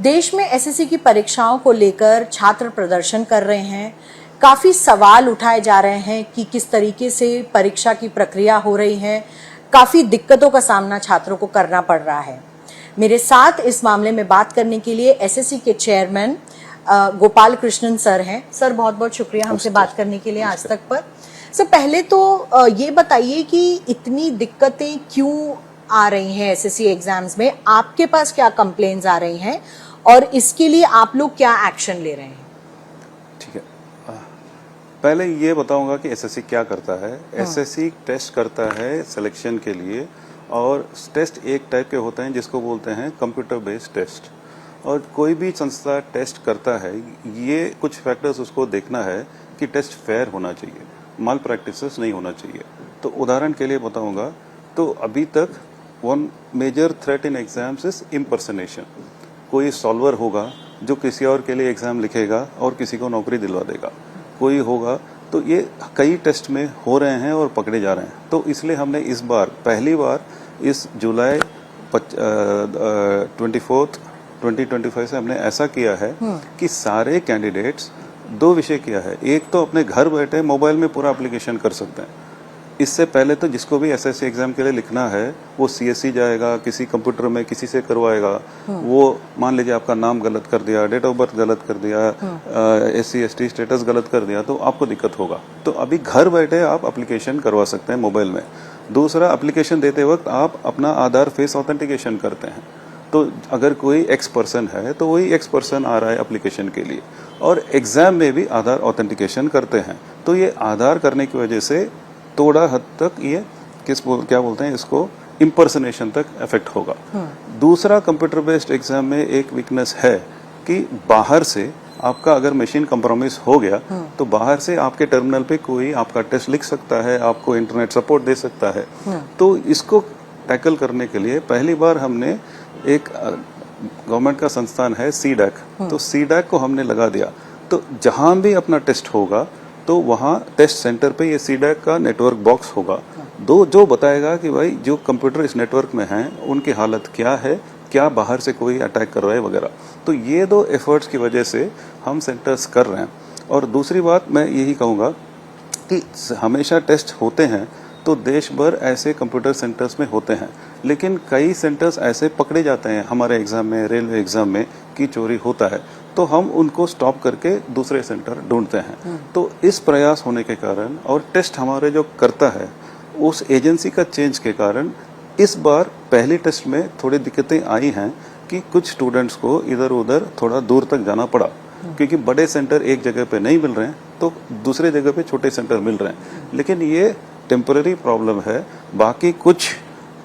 देश में एसएससी की परीक्षाओं को लेकर छात्र प्रदर्शन कर रहे हैं। काफ़ी सवाल उठाए जा रहे हैं कि किस तरीके से परीक्षा की प्रक्रिया हो रही है। काफ़ी दिक्कतों का सामना छात्रों को करना पड़ रहा है। मेरे साथ इस मामले में बात करने के लिए एसएससी के चेयरमैन गोपाल कृष्णन सर हैं। सर, बहुत बहुत शुक्रिया हमसे बात करने के लिए आज तक पर। सर, पहले तो ये बताइए कि इतनी दिक्कतें क्यों आ रही हैं एसएससी एग्जाम्स में, आपके पास क्या कंप्लेंट्स आ रही हैं और इसके लिए आप लोग क्या एक्शन ले रहे हैं? ठीक है, पहले ये बताऊंगा कि एसएससी क्या करता है। एसएससी टेस्ट करता है सिलेक्शन के लिए, और टेस्ट एक टाइप के होते हैं जिसको बोलते हैं कंप्यूटर बेस्ड टेस्ट। और कोई भी संस्था टेस्ट करता है, ये कुछ फैक्टर्स उसको देखना है कि टेस्ट फेयर होना चाहिए, माल प्रैक्टिसेस नहीं होना चाहिए। तो उदाहरण के लिए बताऊंगा, तो अभी तक one major threat in exams is impersonation. कोई सॉल्वर होगा जो किसी और के लिए एग्जाम लिखेगा और किसी को नौकरी दिलवा देगा। कोई होगा, तो ये कई टेस्ट में हो रहे हैं और पकड़े जा रहे हैं। तो इसलिए हमने इस बार पहली बार इस जुलाई 24 2025 से हमने ऐसा किया है कि सारे कैंडिडेट्स दो विषय किया है। एक तो अपने घर बैठे मोबाइल में पूरा एप्लीकेशन कर सकते हैं। इससे पहले तो जिसको भी एसएससी एग्जाम के लिए लिखना है वो सीएससी जाएगा, किसी कंप्यूटर में किसी से करवाएगा। वो मान लीजिए आपका नाम गलत कर दिया, डेट ऑफ बर्थ गलत कर दिया, SC ST स्टेटस गलत कर दिया, तो आपको दिक्कत होगा। तो अभी घर बैठे आप एप्लीकेशन करवा सकते हैं मोबाइल में। दूसरा, एप्लीकेशन देते वक्त आप अपना आधार फेस ऑथेंटिकेशन करते हैं। तो अगर कोई एक्स पर्सन है तो वही एक्स पर्सन आ रहा है एप्लीकेशन के लिए, और एग्जाम में भी आधार ऑथेंटिकेशन करते हैं। तो ये आधार करने की वजह से थोड़ा हद तक ये क्या बोलते हैं इसको, इम्पर्सनेशन तक इफेक्ट होगा। दूसरा, कंप्यूटर बेस्ड एग्जाम में एक वीकनेस है कि बाहर से आपका अगर मशीन कंप्रोमाइज हो गया तो बाहर से आपके टर्मिनल पे कोई आपका टेस्ट लिख सकता है, आपको इंटरनेट सपोर्ट दे सकता है। तो इसको टैकल करने के लिए पहली बार हमने एक गवर्नमेंट का संस्थान है CDAC, तो CDAC को हमने लगा दिया। तो जहां भी अपना टेस्ट होगा तो वहाँ टेस्ट सेंटर पे ये CDAC का नेटवर्क बॉक्स होगा, जो बताएगा कि भाई जो कंप्यूटर इस नेटवर्क में हैं उनकी हालत क्या है, क्या बाहर से कोई अटैक कर रहा है वगैरह। तो ये दो एफर्ट्स की वजह से हम सेंटर्स कर रहे हैं। और दूसरी बात मैं यही कहूँगा कि हमेशा टेस्ट होते हैं तो देश भर ऐसे कंप्यूटर सेंटर्स में होते हैं, लेकिन कई सेंटर्स ऐसे पकड़े जाते हैं हमारे एग्जाम में, रेलवे एग्जाम में, कि चोरी होता है, तो हम उनको स्टॉप करके दूसरे सेंटर ढूंढते हैं। तो इस प्रयास होने के कारण और टेस्ट हमारे जो करता है उस एजेंसी का चेंज के कारण इस बार पहली टेस्ट में थोड़ी दिक्कतें आई हैं कि कुछ स्टूडेंट्स को इधर उधर थोड़ा दूर तक जाना पड़ा, क्योंकि बड़े सेंटर एक जगह पे नहीं मिल रहे हैं तो दूसरे जगह पे छोटे सेंटर मिल रहे हैं। लेकिन ये टेम्पररी प्रॉब्लम है, बाकी कुछ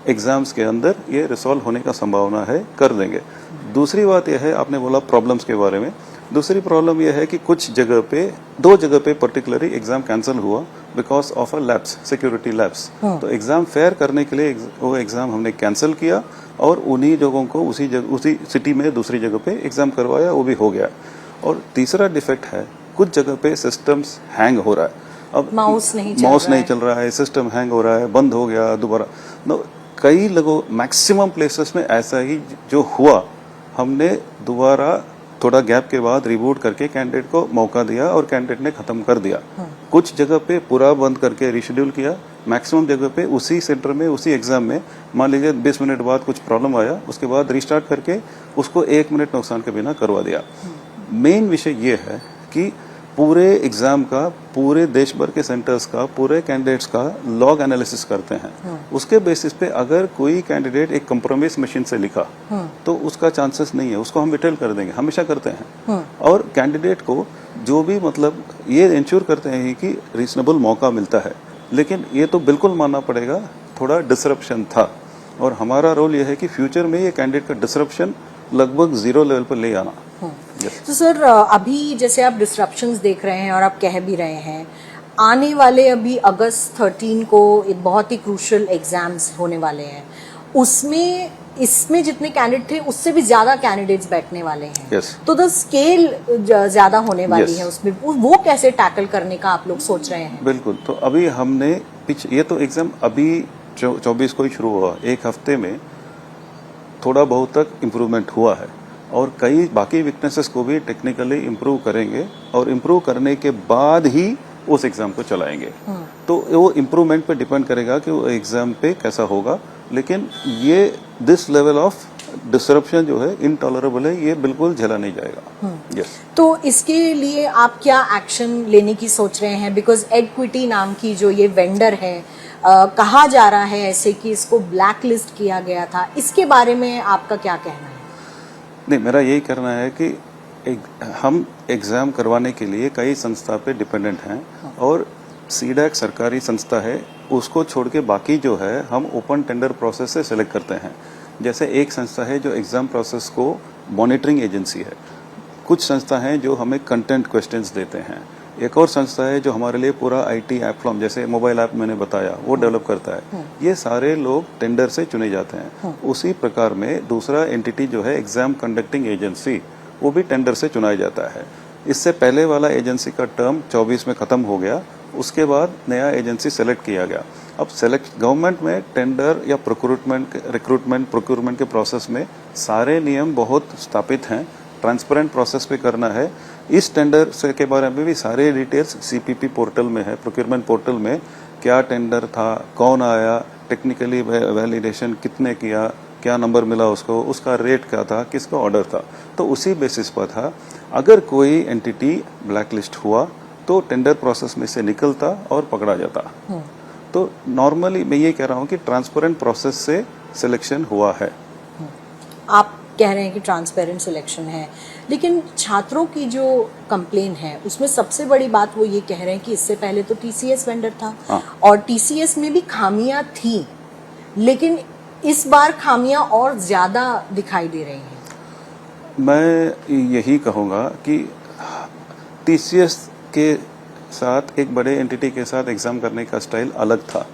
एग्जाम्स के अंदर ये रिसॉल्व होने का संभावना है, कर देंगे। दूसरी बात यह है, आपने बोला प्रॉब्लम्स के बारे में, दूसरी प्रॉब्लम यह है कि कुछ जगह पे, दो जगह पे पर्टिकुलरली एग्जाम कैंसिल हुआ because of a lapse, security lapse. तो एग्जाम फेयर करने के लिए वो एग्जाम हमने कैंसिल किया और उन्हीं जगहों को उसी सिटी में दूसरी जगह पे एग्जाम करवाया, वो भी हो गया। और तीसरा डिफेक्ट है, कुछ जगह पे सिस्टम्स हैंग हो रहा है। अब माउस नहीं चल रहा है, सिस्टम हैंग हो रहा है, बंद हो गया दोबारा। कई लोगों, मैक्सिमम प्लेसेस में ऐसा ही जो हुआ, हमने दोबारा थोड़ा गैप के बाद रिबूट करके कैंडिडेट को मौका दिया और कैंडिडेट ने खत्म कर दिया। कुछ जगह पे पूरा बंद करके रिशेड्यूल किया, मैक्सिमम जगह पे उसी सेंटर में, उसी एग्जाम में मान लीजिए 20 मिनट बाद कुछ प्रॉब्लम आया, उसके बाद रिस्टार्ट करके उसको 1 मिनट नुकसान के बिना करवा दिया। मेन विषय ये है कि पूरे एग्जाम का, पूरे देश भर के सेंटर्स का, पूरे कैंडिडेट्स का लॉग एनालिसिस करते हैं। उसके बेसिस पे अगर कोई कैंडिडेट एक कंप्रोमाइज मशीन से लिखा तो उसका चांसेस नहीं है, उसको हम विड्रॉल कर देंगे, हमेशा करते हैं। और कैंडिडेट को जो भी, मतलब ये इंश्योर करते हैं कि रीजनेबल मौका मिलता है। लेकिन ये तो बिल्कुल मानना पड़ेगा, थोड़ा डिसरप्शन था, और हमारा रोल ये है कि फ्यूचर में ये कैंडिडेट का डिसरप्शन लगभग 0 लेवल पर ले आना। तो सर, अभी जैसे आप डिसरप्शंस देख रहे हैं और आप कह भी रहे हैं, आने वाले अभी अगस्त 13 को एक बहुत ही क्रूशियल एग्जाम्स होने वाले हैं, उसमें इसमें जितने कैंडिडेट थे उससे भी ज्यादा कैंडिडेट्स बैठने वाले हैं। तो द स्केल ज्यादा होने वाली है उसमें, वो कैसे टैकल करने का आप लोग सोच रहे हैं? बिल्कुल, तो अभी हमने ये तो एग्जाम अभी 24 को ही शुरू हुआ, एक हफ्ते में थोड़ा बहुत तक इम्प्रूवमेंट हुआ है। और कई बाकी वीकनेसेस को भी टेक्निकली इम्प्रूव करेंगे और इम्प्रूव करने के बाद ही उस एग्जाम को चलाएंगे। तो वो इम्प्रूवमेंट पे डिपेंड करेगा कि वो एग्जाम पे कैसा होगा, लेकिन ये दिस लेवल ऑफ डिसरप्शन जो है इनटॉलरेबल है, ये बिल्कुल झेला नहीं जाएगा। यस। तो इसके लिए आप क्या एक्शन लेने की सोच रहे हैं? बिकॉज एडक्विटी नाम की जो ये वेंडर है, कहा जा रहा है ऐसे कि इसको ब्लैक लिस्ट किया गया था, इसके बारे में आपका क्या कहना है? नहीं, मेरा यही कहना है कि हम एग्जाम करवाने के लिए कई संस्था पे डिपेंडेंट हैं और सीडैक सरकारी संस्था है, उसको छोड़ के बाकी जो है हम ओपन टेंडर प्रोसेस से सिलेक्ट करते हैं। जैसे एक संस्था है जो एग्जाम प्रोसेस को मॉनिटरिंग एजेंसी है, कुछ संस्था हैं जो हमें कंटेंट क्वेश्चंस देते हैं, एक और संस्था है जो हमारे लिए पूरा आईटी ऐप फॉर्म जैसे मोबाइल ऐप मैंने बताया वो डेवलप करता है। ये सारे लोग टेंडर से चुने जाते हैं। उसी प्रकार में दूसरा एंटिटी जो है एग्जाम कंडक्टिंग एजेंसी, वो भी टेंडर से चुनाया जाता है। इससे पहले वाला एजेंसी का टर्म 24 में खत्म हो गया, उसके बाद नया एजेंसी सेलेक्ट किया गया। अब गवर्नमेंट में टेंडर या रिक्रूटमेंट प्रोक्योरमेंट के प्रोसेस में सारे नियम बहुत स्थापित हैं, ट्रांसपेरेंट प्रोसेस पे करना है। इस टेंडर से के बारे में भी सारे डिटेल्स सीपीपी पोर्टल में है, प्रोक्योरमेंट पोर्टल में क्या टेंडर था, कौन आया, टेक्निकली वैलिडेशन कितने किया, क्या नंबर मिला उसको, उसका रेट क्या था, किसका ऑर्डर था, तो उसी बेसिस पर था। अगर कोई एंटिटी ब्लैकलिस्ट हुआ तो टेंडर प्रोसेस में से निकलता और पकड़ा जाता। तो नॉर्मली मैं ये कह रहा हूँ कि ट्रांसपेरेंट प्रोसेस से सिलेक्शन हुआ है। आप कह रहे हैं कि ट्रांसपेरेंट सिलेक्शन है, लेकिन छात्रों की जो कंप्लेन है उसमें सबसे बड़ी बात वो ये कह रहे हैं कि इससे पहले तो टीसीएस वेंडर था और टीसीएस में भी खामियां थी, लेकिन इस बार खामियां और ज्यादा दिखाई दे रही हैं। मैं यही कहूँगा कि टीसीएस के साथ एक बड़े एंटिटी के साथ एग्जाम करने का स्टाइल अलग था।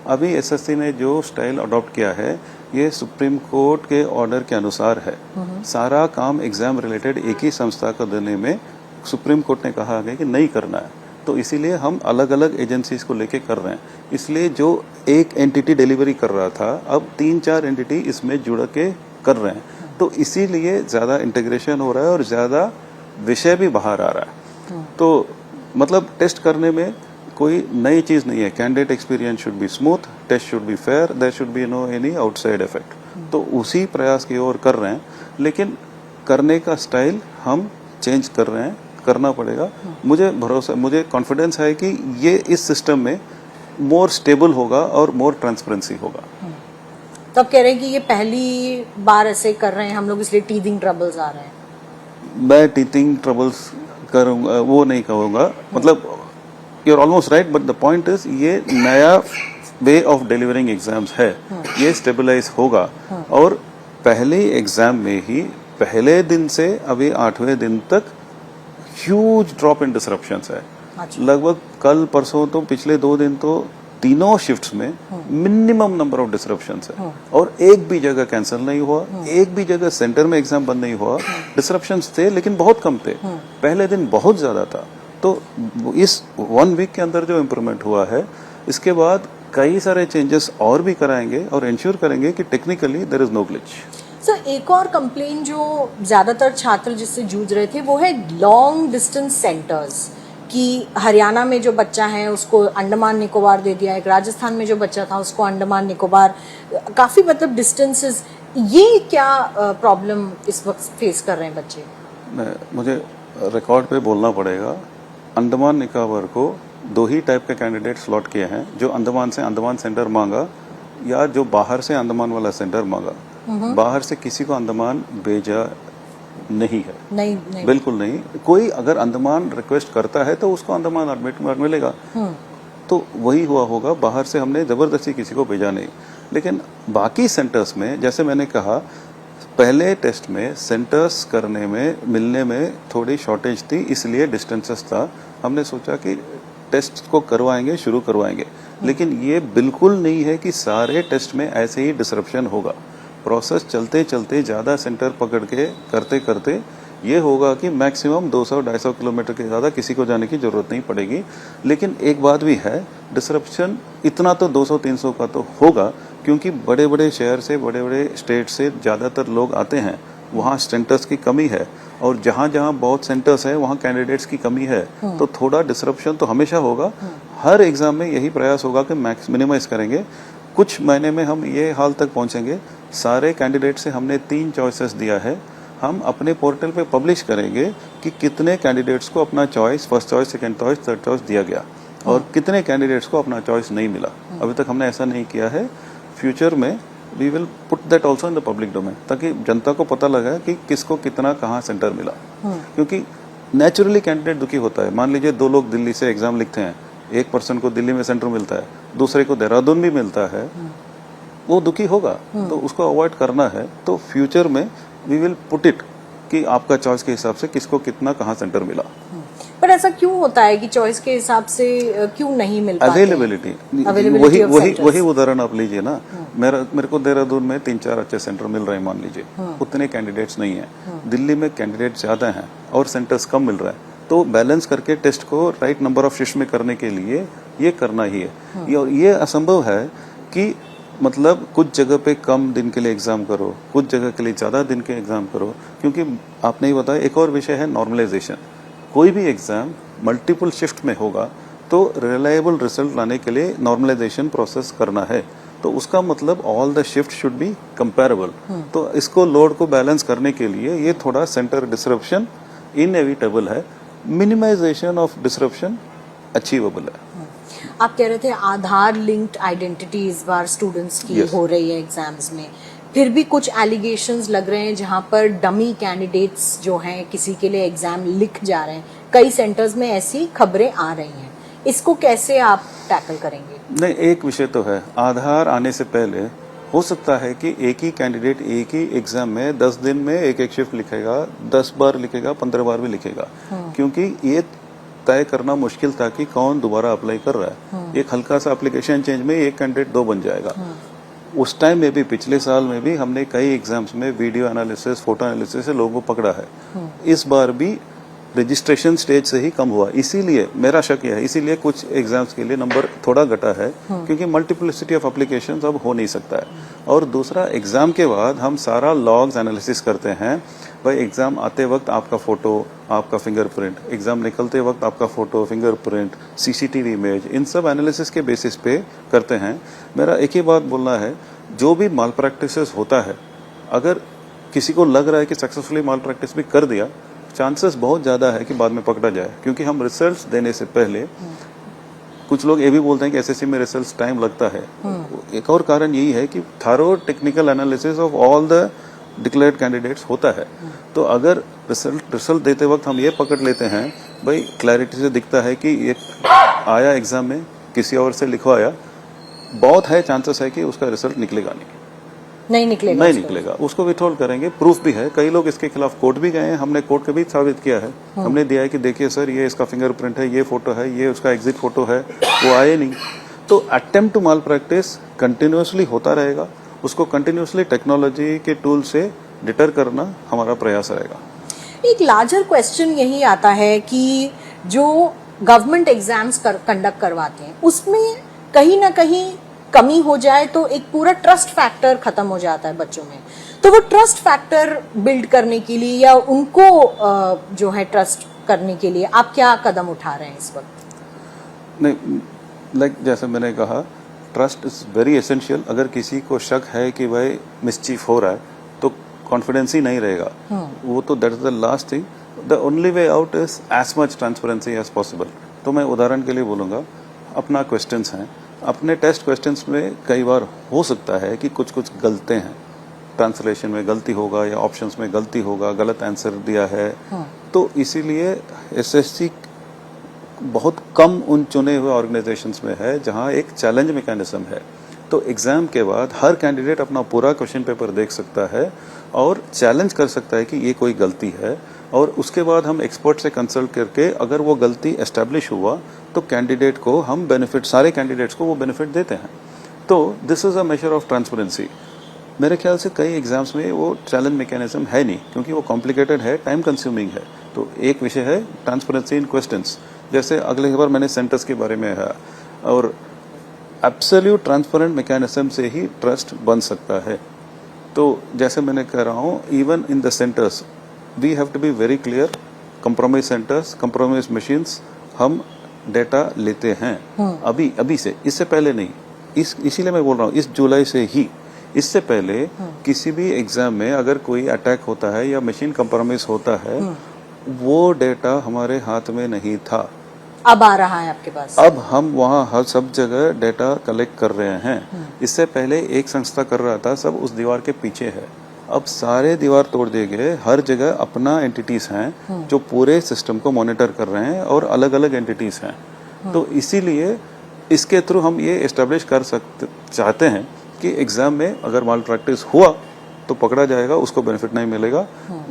अभी एसएससी ने जो स्टाइल अडॉप्ट किया है ये सुप्रीम कोर्ट के ऑर्डर के अनुसार है। सारा काम एग्जाम रिलेटेड एक ही संस्था को देने में सुप्रीम कोर्ट ने कहा है कि नहीं करना है, तो इसीलिए हम अलग अलग एजेंसीज को लेके कर रहे हैं। इसलिए जो एक एंटिटी डिलीवरी कर रहा था अब 3-4 एंटिटी इसमें जुड़ के कर रहे हैं, तो इसीलिए ज़्यादा इंटीग्रेशन हो रहा है और ज़्यादा विषय भी बाहर आ रहा है। तो मतलब टेस्ट करने में कोई नई चीज़ नहीं है। Candidate experience should be smooth, test should be fair, there should be no any outside effect. तो उसी प्रयास की ओर कर रहे हैं, लेकिन करने का स्टाइल हम चेंज कर रहे हैं, करना पड़ेगा। मुझे भरोसा, मुझे कॉन्फिडेंस है कि ये इस सिस्टम में मोर स्टेबल होगा और मोर ट्रांसपेरेंसी होगा। तो आप कह रहे हैं कि ये पहली बार ऐसे कर रहे हैं हम लोग, इसलिए टीथिंग ट्रबल्स आ रहे हैं। मैं टीथिंग ट्रबल्स करूँगा वो नहीं कहूँगा, मतलब you are almost right, but the point is ये नया वे ऑफ डिलीवरिंग एग्जाम्स है, ये स्टेबलाइज होगा। और पहले एग्जाम में ही पहले दिन से अभी 8वें दिन तक ह्यूज ड्रॉप इन डिसरप्शंस है। लगभग कल परसों तो पिछले 2 दिन तो तीनों शिफ्ट्स में मिनिमम नंबर ऑफ डिसरप्शंस है और एक भी जगह कैंसिल नहीं हुआ, एक भी जगह सेंटर में एग्जाम बंद नहीं हुआ। डिसरप्शंस थे लेकिन बहुत कम थे, पहले दिन बहुत ज्यादा था। तो इस 1 वीक के अंदर जो इम्प्रूवमेंट हुआ है, इसके बाद कई सारे चेंजेस और भी कराएंगे और इंश्योर करेंगे कि technically there is no glitch. Sir, एक और कंप्लेन जो ज्यादातर छात्र जिससे जूझ रहे थे वो है लॉन्ग डिस्टेंस सेंटर्स, कि हरियाणा में जो बच्चा है उसको अंडमान निकोबार दे दिया, एक राजस्थान में जो बच्चा था उसको अंडमान निकोबार, काफी मतलब डिस्टेंसेस। ये क्या प्रॉब्लम इस वक्त फेस कर रहे हैं बच्चे? मुझे रिकॉर्ड पे बोलना पड़ेगा, अंडमान निकोबार को 2 ही टाइप के कैंडिडेट स्लॉट किए हैं, जो अंडमान से अंडमान सेंटर मांगा या जो बाहर से अंडमान वाला सेंटर मांगा। बाहर से किसी को अंडमान भेजा नहीं है, नहीं। बिल्कुल नहीं। कोई अगर अंडमान रिक्वेस्ट करता है तो उसको अंडमान एडमिट मिलेगा, तो वही हुआ होगा। बाहर से हमने जबरदस्ती किसी को भेजा नहीं। लेकिन बाकी सेंटर्स में जैसे मैंने कहा, पहले टेस्ट में सेंटर्स करने में मिलने में थोड़ी शॉर्टेज थी, इसलिए डिस्टेंसेस था। हमने सोचा कि टेस्ट को करवाएंगे, शुरू करवाएंगे, लेकिन ये बिल्कुल नहीं है कि सारे टेस्ट में ऐसे ही डिसरप्शन होगा। प्रोसेस चलते चलते ज़्यादा सेंटर पकड़ के करते करते ये होगा कि मैक्सिमम 200-250 किलोमीटर के ज़्यादा किसी को जाने की ज़रूरत नहीं पड़ेगी। लेकिन एक बात भी है, डिसरप्शन इतना तो 200-300 का तो होगा, क्योंकि बड़े बड़े शहर से, बड़े बड़े स्टेट से ज़्यादातर लोग आते हैं, वहाँ सेंटर्स की कमी है, और जहाँ जहाँ बहुत सेंटर्स है वहाँ कैंडिडेट्स की कमी है, तो थोड़ा डिसरप्शन तो हमेशा होगा। हर एग्जाम में यही प्रयास होगा कि मैक्स मिनिमाइज करेंगे। कुछ महीने में हम ये हाल तक पहुँचेंगे, सारे कैंडिडेट से हमने 3 चॉइसेस दिया है, हम अपने पोर्टल पे पब्लिश करेंगे कि कितने कैंडिडेट्स को अपना choice, first choice, second choice, third choice दिया गया और कितने कैंडिडेट्स को अपना चॉइस नहीं मिला। अभी तक हमने ऐसा नहीं किया है। फ्यूचर में we will put that also in the public domain, ताकि जनता को पता लगा कि किसको कितना कहाँ सेंटर मिला। क्योंकि नेचुरली कैंडिडेट दुखी होता है। मान लीजिए 2 लोग दिल्ली से एग्जाम लिखते हैं, एक पर्सन को दिल्ली में सेंटर मिलता है, दूसरे को देहरादून भी मिलता है, वो दुखी होगा। तो उसको अवॉइड करना है। तो फ्यूचर में वी विल पुट इट कि आपका चॉइस के हिसाब से किसको कितना कहाँ सेंटर मिला। पर ऐसा क्यों होता है कि चॉइस के हिसाब से क्यों नहीं मिल पाते? अवेलेबिलिटी, वही उदाहरण आप लीजिए ना। मेरे को देहरादून में 3-4 अच्छे सेंटर मिल रहे हैं, मान लीजिए, उतने कैंडिडेट्स नहीं है। दिल्ली में कैंडिडेट ज्यादा हैं और सेंटर्स कम मिल रहा है। तो बैलेंस करके टेस्ट को राइट नंबर ऑफ शिफ्ट में करने के लिए ये करना ही है। और ये असंभव है कि मतलब कुछ जगह पे कम दिन के लिए एग्जाम करो, कुछ जगह के लिए ज्यादा दिन के एग्जाम करो, क्योंकि आपने ही बताया। एक और विषय है नॉर्मलाइजेशन। कोई भी एग्जाम मल्टीपल शिफ्ट में होगा तो रिलायबल रिजल्ट लाने के लिए नॉर्मलाइजेशन प्रोसेस करना है। तो उसका मतलब all the shift should be comparable. तो इसको लोड को बैलेंस करने के लिए ये थोड़ा सेंटर डिसरप्शन इनएविटेबल है। मिनिमाइजेशन ऑफ डिसरप्शन अचीवेबल है। आप कह रहे थे आधार लिंक्ड आइडेंटिटी इस बार स्टूडेंट्स की हो रही है एग्जाम्स में, फिर भी कुछ एलिगेशंस लग रहे हैं जहां पर डमी कैंडिडेट्स जो हैं किसी के लिए एग्जाम लिख जा रहे हैं। कई सेंटर्स में ऐसी खबरें आ रही हैं, इसको कैसे आप टैकल करेंगे? नहीं, एक विषय तो है, आधार आने से पहले हो सकता है कि एक ही कैंडिडेट एक ही एग्जाम में 10 दिन में एक शिफ्ट लिखेगा, 10 बार लिखेगा, 15 बार भी लिखेगा। क्योंकि ये तय करना मुश्किल था कि कौन दोबारा अप्लाई कर रहा है। एक हल्का सा एप्लीकेशन चेंज में एक कैंडिडेट 2 बन जाएगा। उस टाइम में भी, पिछले साल में भी हमने कई एग्जाम्स में वीडियो एनालिसिस, फोटो एनालिसिस से लोगों को पकड़ा है। इस बार भी रजिस्ट्रेशन स्टेज से ही कम हुआ। इसीलिए मेरा शक यह है, इसीलिए कुछ एग्जाम्स के लिए नंबर थोड़ा घटा है, क्योंकि मल्टीप्लिसिटी ऑफ एप्लीकेशंस अब हो नहीं सकता है। और दूसरा, एग्जाम के बाद हम सारा लॉग्स एनालिसिस करते हैं। भाई एग्जाम आते वक्त आपका फोटो, आपका फिंगरप्रिंट, एग्जाम निकलते वक्त आपका फोटो, फिंगरप्रिंट, सीसीटीवी इमेज, इन सब एनालिसिस के बेसिस पे करते हैं। मेरा एक ही बात बोलना है, जो भी माल प्रैक्टिसेस होता है, अगर किसी को लग रहा है कि सक्सेसफुली माल प्रैक्टिस भी कर दिया, चांसेस बहुत ज्यादा है कि बाद में पकड़ा जाए। क्योंकि हम रिजल्ट्स देने से पहले, कुछ लोग ये भी बोलते हैं कि एसएससी में रिजल्ट्स टाइम लगता है। एक और कारण यही है कि thorough technical analysis of all the declared candidates होता है। तो अगर रिजल्ट देते वक्त हम ये पकड़ लेते हैं, भाई क्लैरिटी से दिखता है कि ये आया एग्जाम में, किसी और से लिखवाया, बहुत है चांसेस है कि उसका रिजल्ट निकलेगा नहीं निकलेगा, उसको विथहोल्ड करेंगे। प्रूफ भी है, कई लोग इसके खिलाफ कोर्ट भी गए हैं, हमने कोर्ट के भी साबित किया है। हमने दिया है कि देखिए सर, ये इसका फिंगरप्रिंट है, ये फोटो है, ये उसका एग्जिट फोटो है, वो आए नहीं। तो attempt to malpractice continuously होता रहेगा, उसको कंटिन्यूअसली टेक्नोलॉजी के टूल से डिटर करना हमारा प्रयास रहेगा। एक लार्जर क्वेश्चन यही आता है कि जो गवर्नमेंट एग्जाम्स कंडक्ट करवाते हैं उसमें कहीं ना कहीं कमी हो जाए तो एक पूरा ट्रस्ट फैक्टर खत्म हो जाता है बच्चों में। तो वो ट्रस्ट फैक्टर बिल्ड करने के लिए या उनको जो है ट्रस्ट करने के लिए आप क्या कदम उठा रहे हैं इस वक्त? नहीं, लाइक जैसे मैंने कहा, ट्रस्ट इज वेरी एसेंशियल। अगर किसी को शक है कि भाई मिसचीफ हो रहा है तो कॉन्फिडेंस ही नहीं रहेगा। वो तो that is the last thing. The only way out is as much transparency as possible. तो मैं उदाहरण के लिए बोलूँगा, अपना क्वेश्चंस हैं, अपने टेस्ट क्वेश्चंस में कई बार हो सकता है कि कुछ गलते हैं, ट्रांसलेशन में गलती होगा या ऑप्शंस में गलती होगा, गलत आंसर दिया है। तो इसीलिए एसएससी बहुत कम उन चुने हुए ऑर्गेनाइजेशंस में है जहां एक चैलेंज मैकेनिज्म है। तो एग्जाम के बाद हर कैंडिडेट अपना पूरा क्वेश्चन पेपर देख सकता है और चैलेंज कर सकता है कि ये कोई गलती है, और उसके बाद हम एक्सपर्ट से कंसल्ट करके अगर वो गलती एस्टेब्लिश हुआ तो कैंडिडेट को हम बेनिफिट, सारे कैंडिडेट्स को वो बेनिफिट देते हैं। तो this is a measure of transparency. मेरे ख्याल से कई एग्जाम्स में वो चैलेंज मैकेनिज्म है नहीं, क्योंकि वो कॉम्प्लिकेटेड है, टाइम कंज्यूमिंग है। तो एक विषय है ट्रांसपेरेंसी इन क्वेश्चंस। जैसे अगले बार मैंने सेंटर्स के बारे में है, और एब्सोल्यूट ट्रांसपेरेंट मैकेनिज्म से ही ट्रस्ट बन सकता है। तो जैसे मैंने कह रहा हूँ, even in the centres we have to be very clear, compromise centres, compromise machines, हम डेटा लेते हैं अभी से, इससे पहले नहीं। इसीलिए मैं बोल रहा हूँ इस जुलाई से ही। इससे पहले किसी भी एग्जाम में अगर कोई अटैक होता है या मशीन कंप्रोमाइज होता है, वो डेटा हमारे हाथ में नहीं था। अब आ रहा है आपके पास। अब हम वहाँ हर सब जगह डेटा कलेक्ट कर रहे हैं। इससे पहले एक संस्था कर रहा था, सब उस दीवार के पीछे है। अब सारे दीवार तोड़ दिए गए, हर जगह अपना एंटिटीज हैं जो पूरे सिस्टम को मॉनिटर कर रहे हैं और अलग अलग एंटिटीज हैं। तो इसीलिए इसके थ्रू हम ये एस्टेब्लिश कर चाहते हैं कि एग्जाम में अगर माल प्रैक्टिस हुआ तो पकड़ा जाएगा, उसको बेनिफिट नहीं मिलेगा।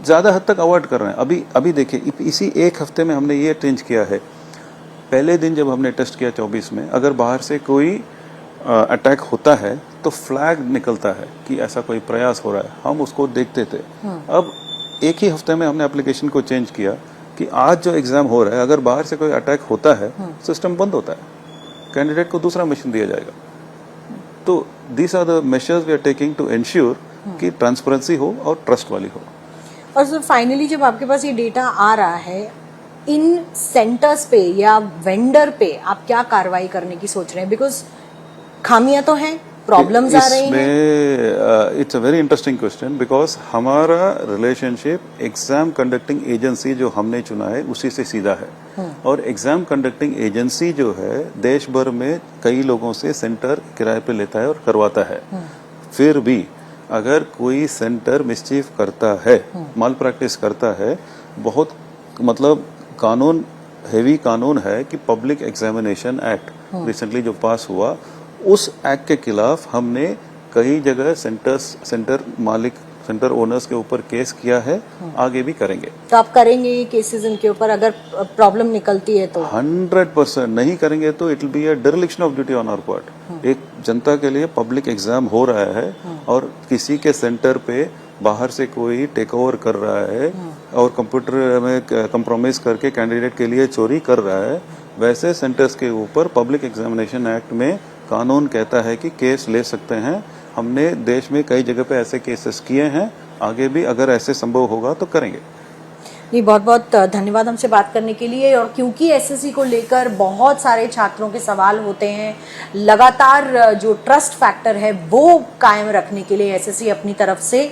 ज्यादा हद तक अवॉइड कर रहे हैं। अभी देखिए, इसी एक हफ्ते में हमने ये चेंज किया है। पहले दिन जब हमने टेस्ट किया 24 में, अगर बाहर से कोई अटैक होता है तो फ्लैग निकलता है कि ऐसा कोई प्रयास हो रहा है, हम उसको देखते थे। अब एक ही हफ्ते में हमने एप्लीकेशन को चेंज किया कि आज जो एग्जाम हो रहा है, अगर बाहर से कोई अटैक होता है, सिस्टम बंद होता है, कैंडिडेट को दूसरा मशीन दिया जाएगा। तो these are the measures we are taking to ensure कि ट्रांसपेरेंसी हो और ट्रस्ट वाली हो। और सर फाइनली जब आपके पास ये डेटा आ रहा है, इन सेंटर्स पे या वेंडर पे आप क्या कार्रवाई करने की सोच रहे हैं? बिकॉज खामियां तो हैं, प्रॉब्लम्स आ रही हैं। It's a very interesting question, because हमारा रिलेशनशिप एग्जाम कंडक्टिंग एजेंसी जो हमने चुना है उसी से सीधा है। और एग्जाम कंडक्टिंग एजेंसी जो है देश भर में कई लोगों से सेंटर किराए पे लेता है और करवाता है। फिर भी अगर कोई सेंटर मिसचीफ करता है, माल प्रैक्टिस करता है, बहुत मतलब कानून, हेवी कानून है कि पब्लिक एग्जामिनेशन एक्ट रिसेंटली जो पास हुआ, उस एक्ट के खिलाफ हमने कई जगह सेंटर मालिक, सेंटर ओनर्स के ऊपर केस किया है, आगे भी करेंगे। तो आप करेंगे ये केसेस इनके ऊपर अगर प्रॉब्लम निकलती है तो? 100% नहीं करेंगे तो it will be a dereliction of duty on our part. एक जनता के लिए पब्लिक एग्जाम हो रहा है और किसी के सेंटर पे बाहर से कोई टेक ओवर कर रहा है और कंप्यूटर में कंप्रोमाइज करके कैंडिडेट के लिए चोरी कर रहा है, वैसे सेंटर्स के ऊपर पब्लिक एग्जामिनेशन एक्ट में कानून कहता है कि केस ले सकते हैं। हमने देश में कई जगह पे ऐसे केसेस किए हैं, आगे भी अगर ऐसे संभव होगा तो करेंगे। जी, बहुत बहुत धन्यवाद हमसे बात करने के लिए। और क्योंकि एसएससी को लेकर बहुत सारे छात्रों के सवाल होते हैं, लगातार जो ट्रस्ट फैक्टर है वो कायम रखने के लिए एसएससी अपनी तरफ से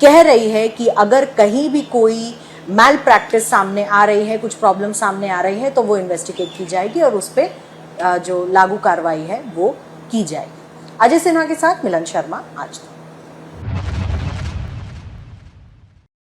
कह रही है कि अगर कहीं भी कोई मैल प्रैक्टिस सामने आ रही है, कुछ प्रॉब्लम सामने आ रही है, तो वो इन्वेस्टिगेट की जाएगी और उस पर जो लागू कार्रवाई है वो की जाएगी। अजय सिन्हा के साथ मिलन शर्मा, आज तक।